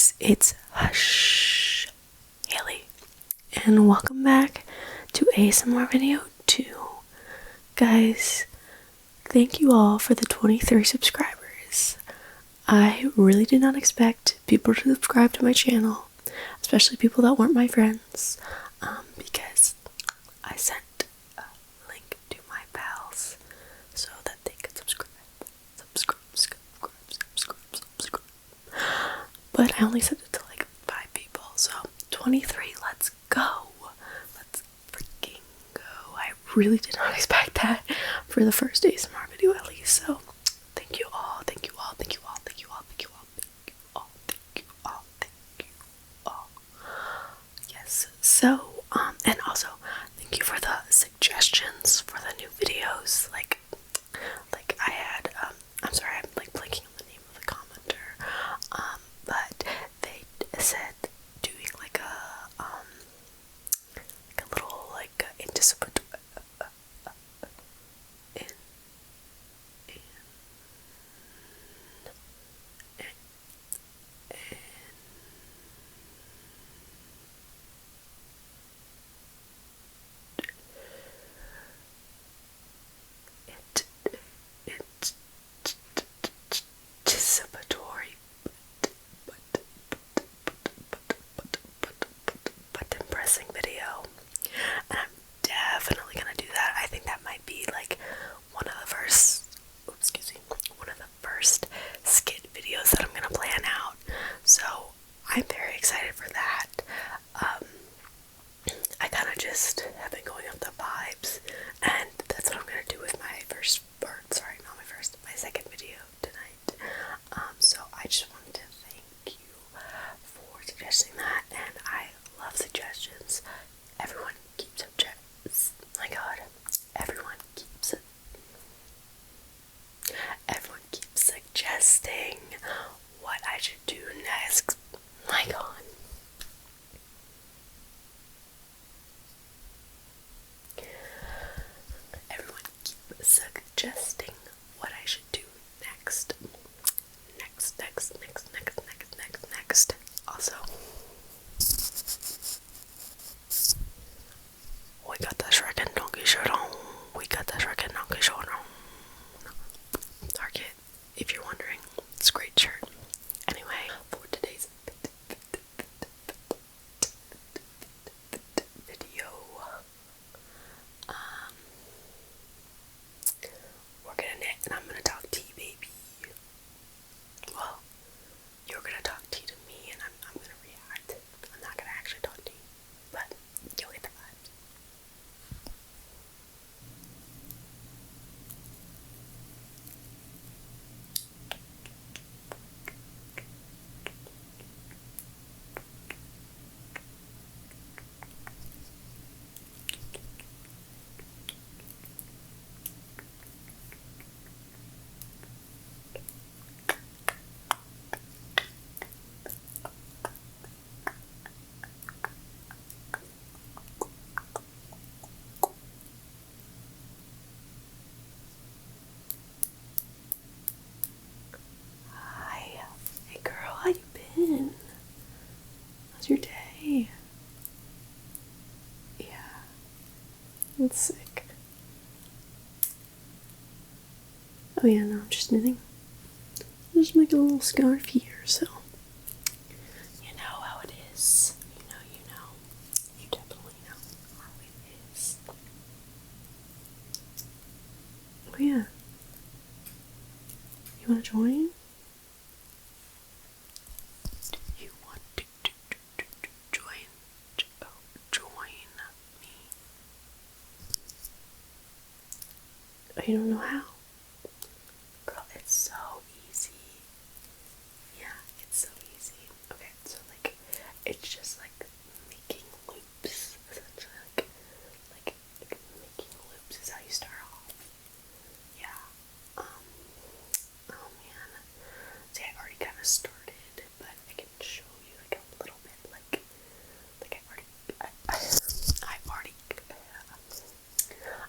guys, it's Hush Haley, and welcome back to ASMR video 2. Guys, thank you all for the 23 subscribers. I really did not expect people to subscribe to my channel, especially people that weren't my friends, because I sent a link to my pals so that they could subscribe. But I only sent it to like 5 people, so 23, let's go. Let's freaking go. I really did not expect that for the first ASMR video at least, so thank you all, thank you all, thank you all, thank you all, thank you all, thank you all, thank you all, thank you all. Yes, so, and also, thank you for the suggestions for the new videos, like I had, I'm sorry, I'm like blanking on the name of the commenter, but they said doing like a little, like, anticipatory, but impressing video, and I'm definitely gonna do that. I think that might be like one of the first skit videos that I'm gonna plan out. So I'm very excited for that. I kind of just have been going up the vibes, and that's what I'm gonna do with my my second video tonight. So I just wanted to thank you for suggesting that, and I love suggestions. Everyone keeps suggestions. My God, everyone keeps suggesting what I should do next. My God. Everyone keep suggesting what I should do next. Next. Also, we got the Shrek and Donkey shirt on. Target, if you're wondering. It's a great shirt. Anyway, for today's video, we're gonna knit and I'm gonna talk tea, baby. Well, you're gonna talk tea to me and I'm gonna react. I'm not gonna actually talk tea, but you'll get the vibes. Hi. Hey girl, how you been? How's your day? Yeah. It's sick. Oh yeah, no, I'm just knitting. I'm just making a little scarf here, so you know how it is. You know. You definitely know how it is. Oh yeah. You wanna join? You want to join me? Oh, you don't know how? Girl, it's so easy. Yeah, it's so easy. Okay, so like, it's just like making loops, essentially. Like making loops is how you start off. Yeah. Oh man. See, I already kind of started, but I can show you like a little bit, like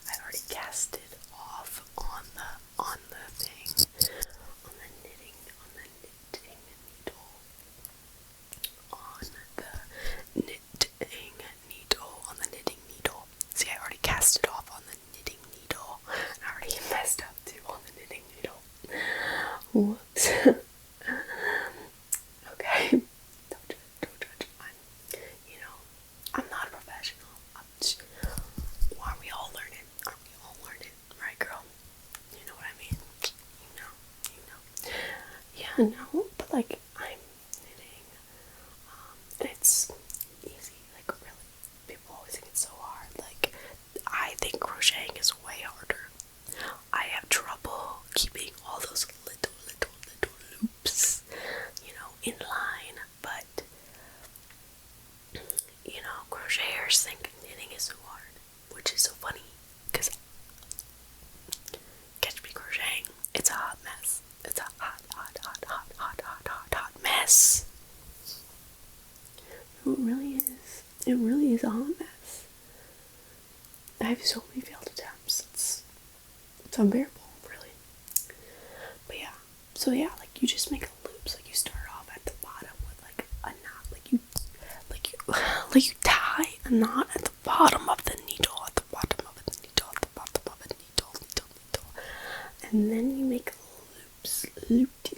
I already cast it off on the thing, on the knitting needle. Whoops. Okay. Don't judge. I'm not a professional. Aren't we all learning? Right, girl? You know what I mean? You know. Yeah, no, but like, I'm knitting, and it's easy, like, really. People always think it's so hard. Like, I think crocheting is way harder. I have trouble keeping all those little loops, in line, but, crocheters think knitting is so hard, which is so funny, because catch me crocheting, it's a hot mess. It's a hot mess. It really is. It really is a hot mess. I have so many failed attempts. It's unbearable, really. But yeah. So yeah, like you just make loops. Like you start off at the bottom with like a knot. Like you tie a knot at the bottom of the needle. At the bottom of the needle. At the bottom of the needle. And then you make loops. Loopty.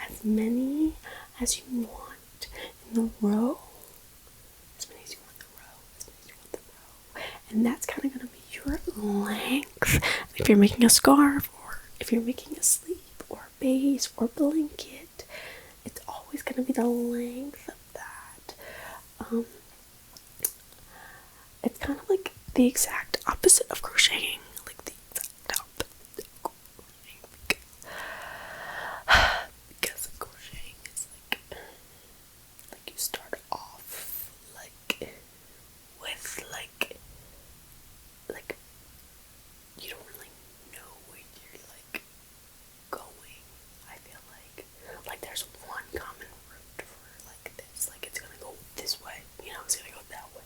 As many as you want in the row. And that's kind of going to be your length. If you're making a scarf, or if you're making a sleeve, or a base, or blanket, it's always going to be the length of that. It's kind of like the exact opposite of crocheting. Like the exact opposite of crocheting. Because crocheting is like you start off with you don't really know where you're going. I feel like there's one common route for this, it's gonna go this way, it's gonna go that way.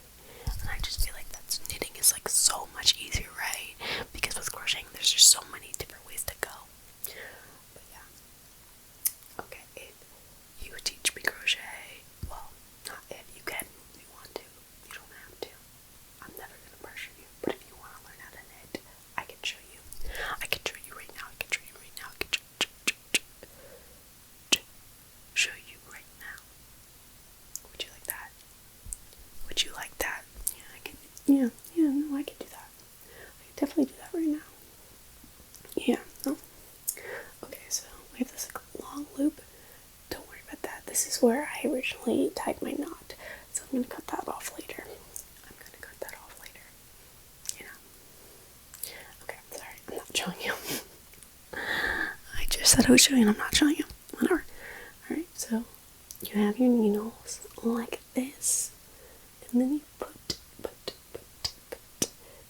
And I just feel like knitting is so much easier, right? Because with crocheting there's just so many different ways to go. But yeah. Okay, if you teach me crochet, well, not if, you can if you want to. You don't have to. I'm never gonna pressure you. But if you want to learn how to knit, I can show you. I can show you right now. I can show you right now. Show you right now. Would you like that? Would you like that? Yeah, I can. Yeah, no, I can do that. I can definitely do that right now. Yeah, no. Okay, so we have this long loop. Don't worry about that. This is where I originally tied my knot. So I'm gonna cut that off later. Okay, I'm sorry. I'm not showing you. I just said I was showing you and I'm not showing you. Whatever. Alright, so you have your needles like this. And then you put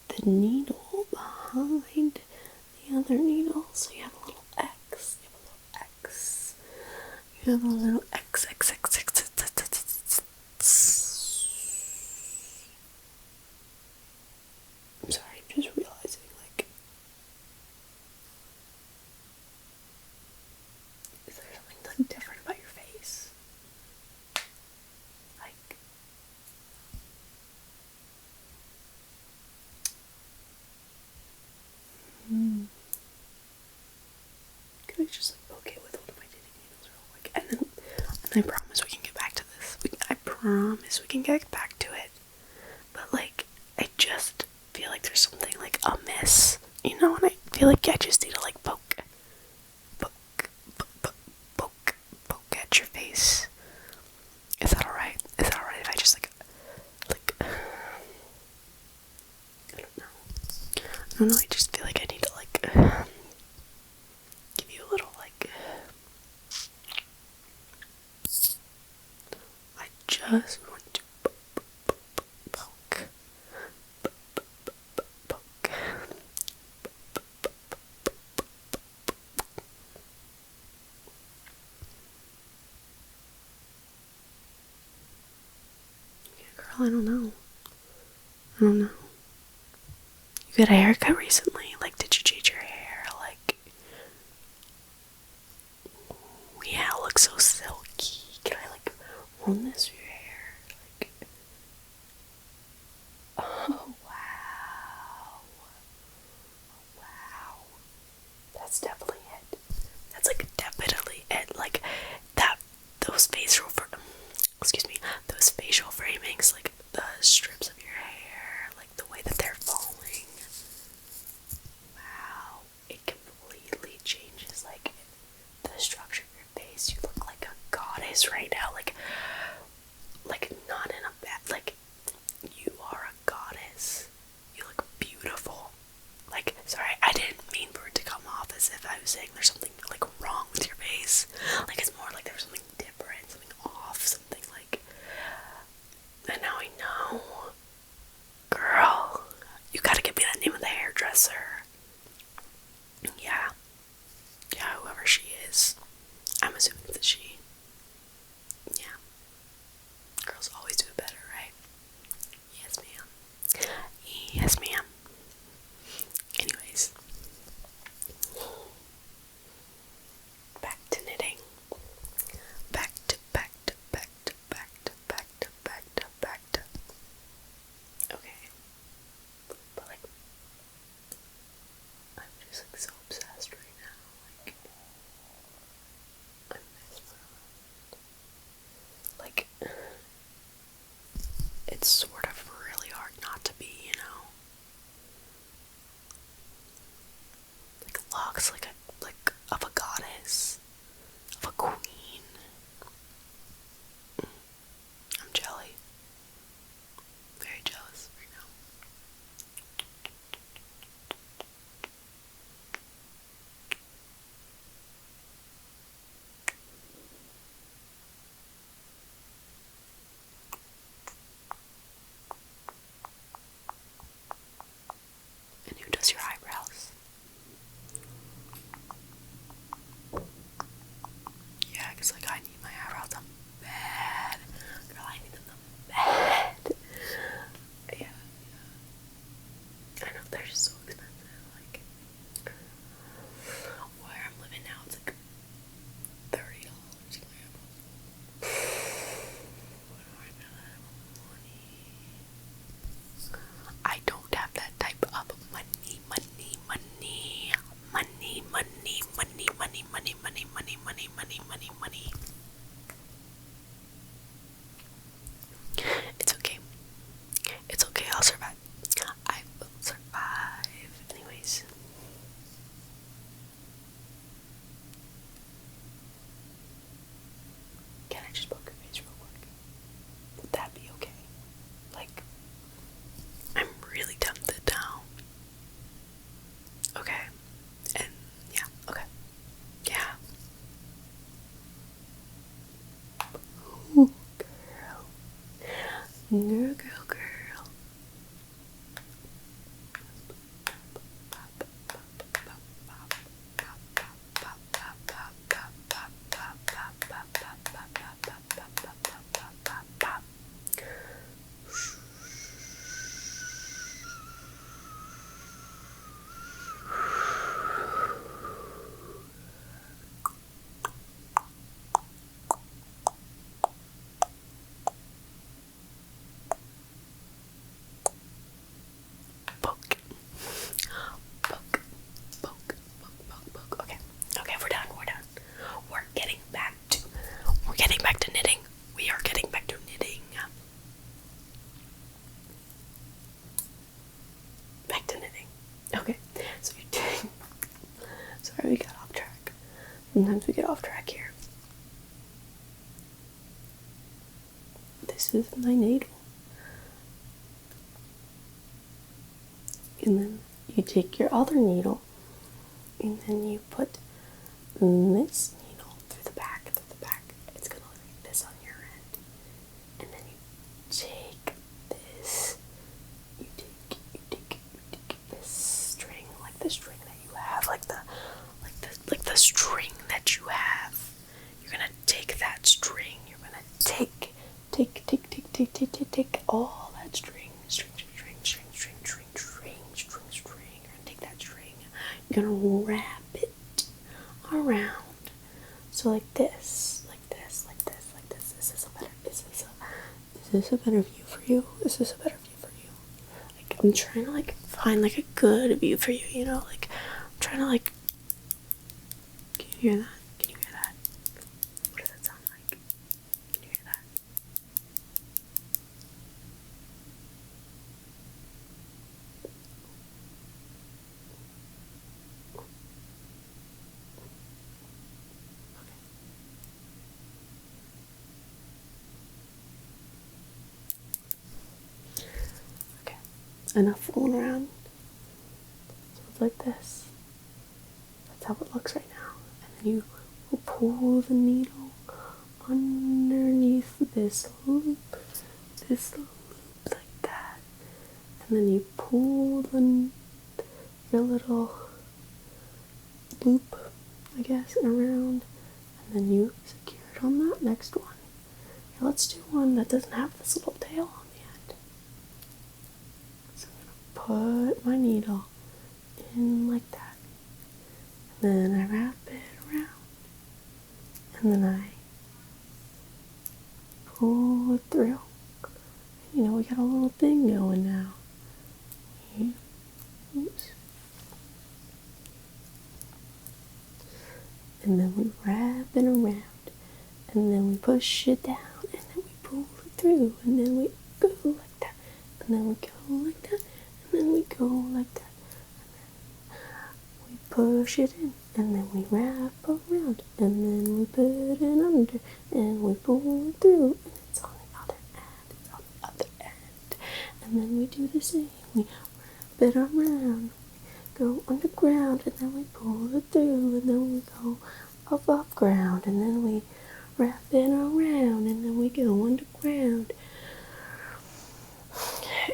the needle behind the other needle. So you have a little X. You have a little X. I'm sorry, I'm just realizing, is there something different about your face? Can I just poke it with one of my knitting needles real quick? And I promise we can get back to this. I promise we can get back to it. But I just feel like there's something amiss, and I feel like I just need to poke at your face. Is that alright? Is that alright if I just I don't know, I just feel like I need to give you a little I just want to poke. Yeah, girl, I don't know. You got a haircut recently? Did you change your hair? Yeah, it looks so silky. Can I roll this through your hair? Oh wow. just saying there's something like wrong with your face. Like it's more like there's something different, something off, something like. And now I know, girl, you gotta give me that name of the hairdresser. Yeah, whoever she is. I'm assuming it's a she. Yeah, girls always do it better, right? Yes, ma'am. Yes, ma'am. Anyways, back to knitting. Back to. Okay. But like, I'm just like so obsessed right now. Like, I'm mesmerized. Like, it's sort of really hard not to be, you know? Like looks like of a goddess, of a queen. I'm jelly. Very jealous right now. And who does your eyebrows? Yeah, cause like I need my eyebrows done bad. Girl, I need them done bad. Yeah. I know they're just so expensive. Like where I'm living now, it's like $30 for my eyebrows. What do I know that money? I don't have that type of money. It's okay. It's okay, I'll survive. I will survive. Anyways. Can I just poke your face real quick? Would that be okay? Like, I'm really tempted now. Okay. And, yeah, okay. Yeah. Ooh, girl. Girl. Poke. Okay, we're done. We're getting back to knitting. We are getting back to knitting. Back to knitting. Okay, so you're doing. Sorry, we got off track. Sometimes we get off track here. This is my needle. And then you take your other needle and then you put this needle through the back. It's gonna look like this on your end. And then you take this, you take this string, like the string that you have, like the string that you have. You're gonna take that string, you're gonna take all that string. You're gonna take that string, you're gonna wrap it around. So like this. Is this a better view for you? Like I'm trying to like find like a good view for you, you know? Like I'm trying to like. Can you hear that? What does that sound like? Can you hear that? Okay. Enough fooling around. So it's like this. That's how it looks right now. And then you will pull the needle underneath this loop like that. And then you pull your little loop, I guess, around. And then you secure it on that next one. Now let's do one that doesn't have this little tail on the end. So I'm gonna put my needle in like that. And then I wrap it around. And then I pull it through. You know, we got a little thing going now. Oops. And then we wrap it around. And then we push it down. And then we pull it through. And then we go like that. And then we go like that. And then we go like that. And then we push it in. And then we wrap around. And then we put it under. And we pull it through. And it's on the other end. It's on the other end. And then we do the same. We wrap it around. Go underground. And then we pull it through. And then we go above ground. And then we wrap it around. And then we go underground.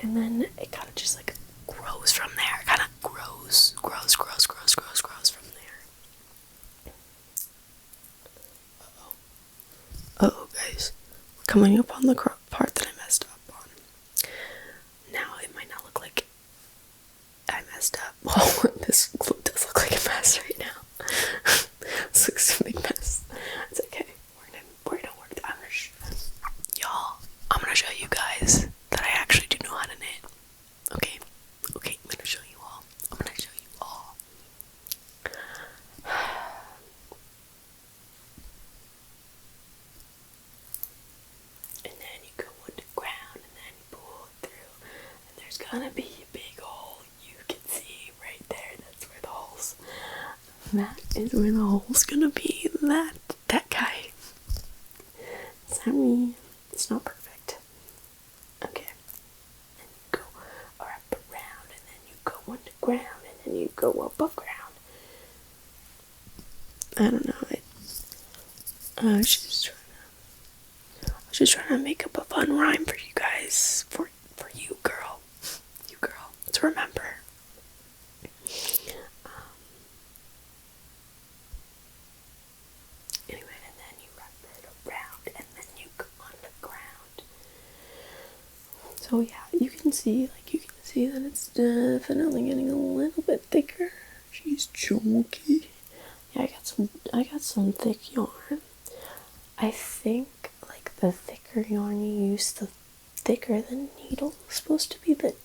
And then it kind of just like grows from there. It kind of grows from there. Uh-oh, guys. We're coming up on the part that I messed up on. Now, it might not look like I messed up. Oh, this does look like a mess right now. This looks a big mess. It's okay. We're gonna work that. I'm gonna show you guys that I actually do know how to knit. Okay, I'm gonna show you all. And then you go underground, and then you pull it through, and there's gonna be a big hole you can see right there. That's where the hole's. That is where the hole's gonna be. That guy. Sorry, it's not perfect. Okay. And you go up around, and then you go underground, and then you go above ground. I don't know. I was just trying to make up a fun rhyme for you guys. For you, girl. You, girl. To remember. Anyway, and then you wrap it around, and then you go underground. So yeah, you can see that it's definitely getting a little bit thicker. She's chunky. Yeah, I got some thick yarn. I think like the thicker yarn you use, the thicker the needle is supposed to be. The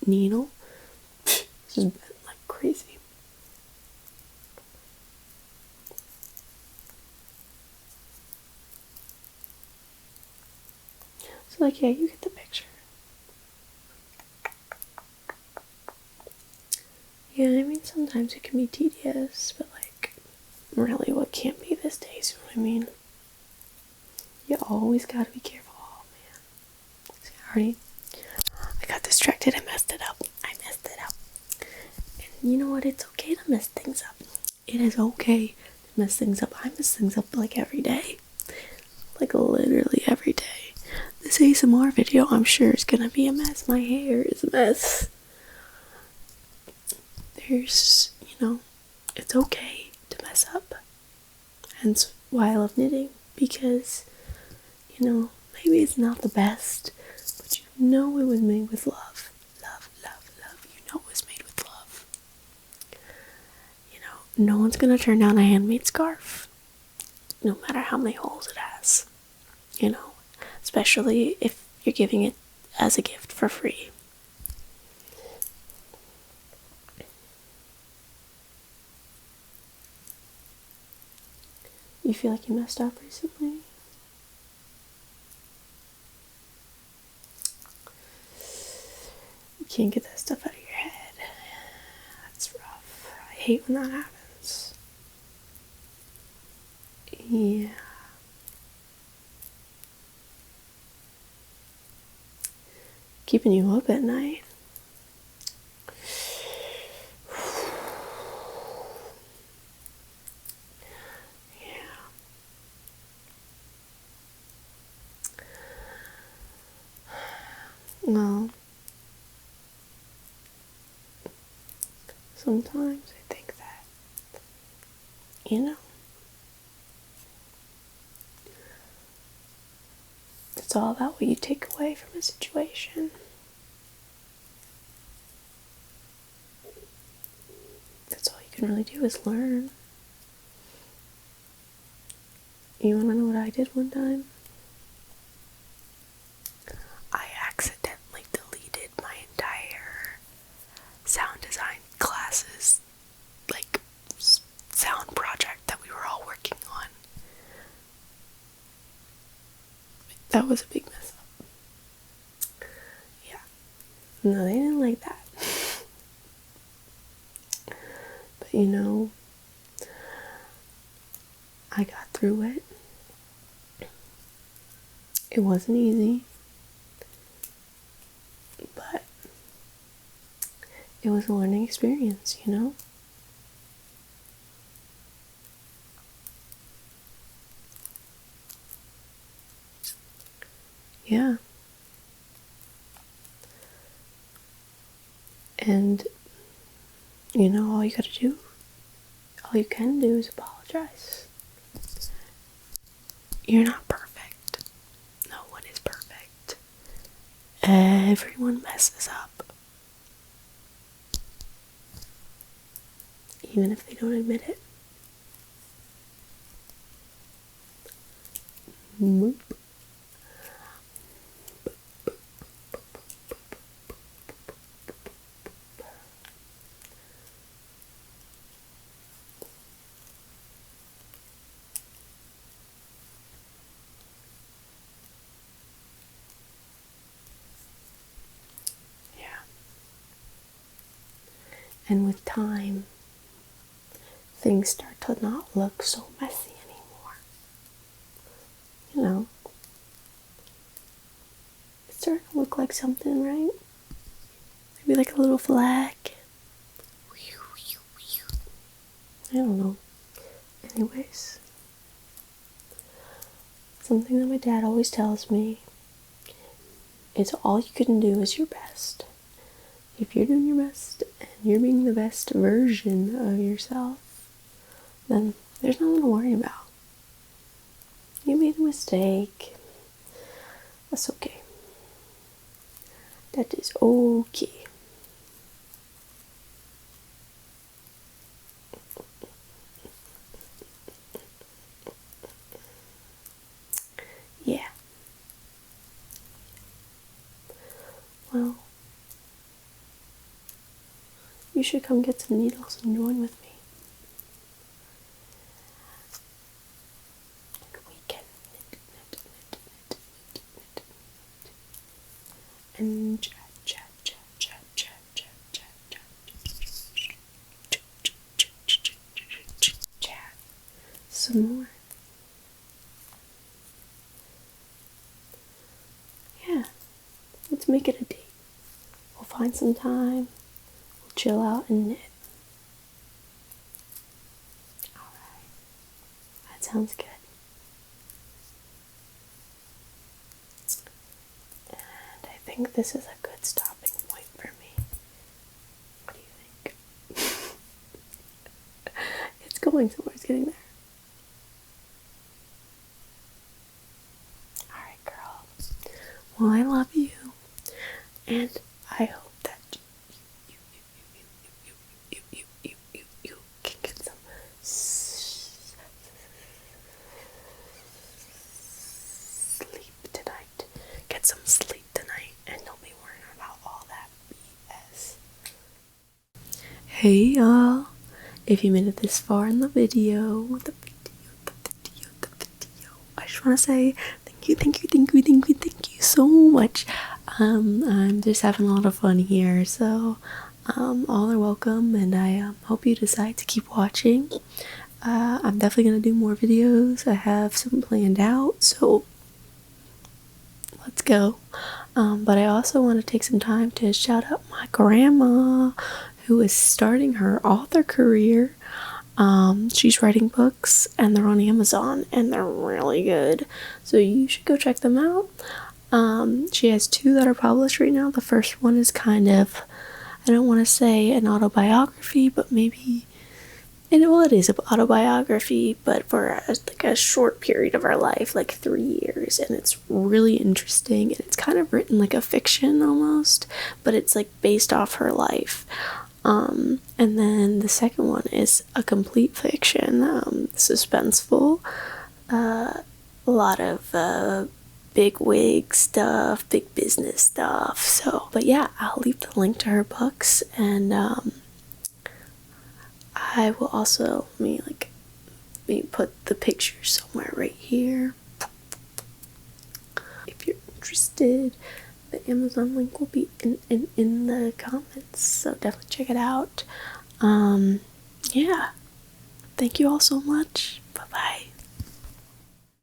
needle just bent like crazy. So like, yeah, you get the picture. Yeah, I mean, sometimes it can be tedious, but like, really, what can't be these days, you know what I mean? You always gotta be careful. Oh, man. See, I got distracted, I messed it up. And you know what? It's okay to mess things up. It is okay to mess things up. I mess things up like every day. Like literally every day. This ASMR video, I'm sure, is gonna be a mess. My hair is a mess. There's, it's okay to mess up. Hence why I love knitting, because, maybe it's not the best, but it was made with love. Love. It was made with love. No one's gonna turn down a handmade scarf, no matter how many holes it has. Especially if you're giving it as a gift for free. You feel like you messed up recently? You can't get that stuff out of your head. That's rough. I hate when that happens. Yeah. keeping you up at night. Yeah. Well, sometimes I think that, it's all about what you take away from a situation. That's all you can really do is learn. You wanna know what I did one time? I accidentally deleted my entire sound design classes, like, sound project that we were all working on. That was a big mess up. Yeah. No, they didn't like that. But I got through it. It wasn't easy, but it was a learning experience, Yeah. And, all you can do is apologize. You're not perfect. No one is perfect. Everyone messes up. Even if they don't admit it. Moop. And with time, things start to not look so messy anymore. It's starting to look like something, right? Maybe like a little flag. I don't know. Anyways, something that my dad always tells me is all you can do is your best. If you're doing your best and you're being the best version of yourself, then there's nothing to worry about. You made a mistake. That's okay. That is okay. Yeah. Well, you should come get some needles and join with me. We can knit. And chat. Some more. Yeah, let's make it a date. We'll find some time. We'll chill out and knit. Alright, that sounds good. And I think this is a good stopping point for me. What do you think? It's going somewhere, it's getting there. Alright, girl. Well, I love you. And I hope that you can get some sleep tonight. Get some sleep tonight and don't be worrying about all that BS. Hey y'all, if you made it this far in the video, I just want to say thank you so much. I'm just having a lot of fun here, so all are welcome, and I hope you decide to keep watching. I'm definitely gonna do more videos. I have some planned out, so let's go. But I also want to take some time to shout out my grandma, who is starting her author career. She's writing books, and they're on Amazon, and they're really good, so you should go check them out. She has 2 that are published right now. The first one is kind of, I don't want to say an autobiography, but maybe, it is an autobiography, but for like a short period of our life, like 3 years, and it's really interesting, and it's kind of written like a fiction almost, but it's like based off her life. And then the second one is a complete fiction, suspenseful, a lot of big wig stuff, big business stuff. So, but yeah, I'll leave the link to her books, and I will also maybe put the picture somewhere right here if you're interested. The Amazon link will be in the comments, so definitely check it out. Yeah, thank you all so much. Bye bye.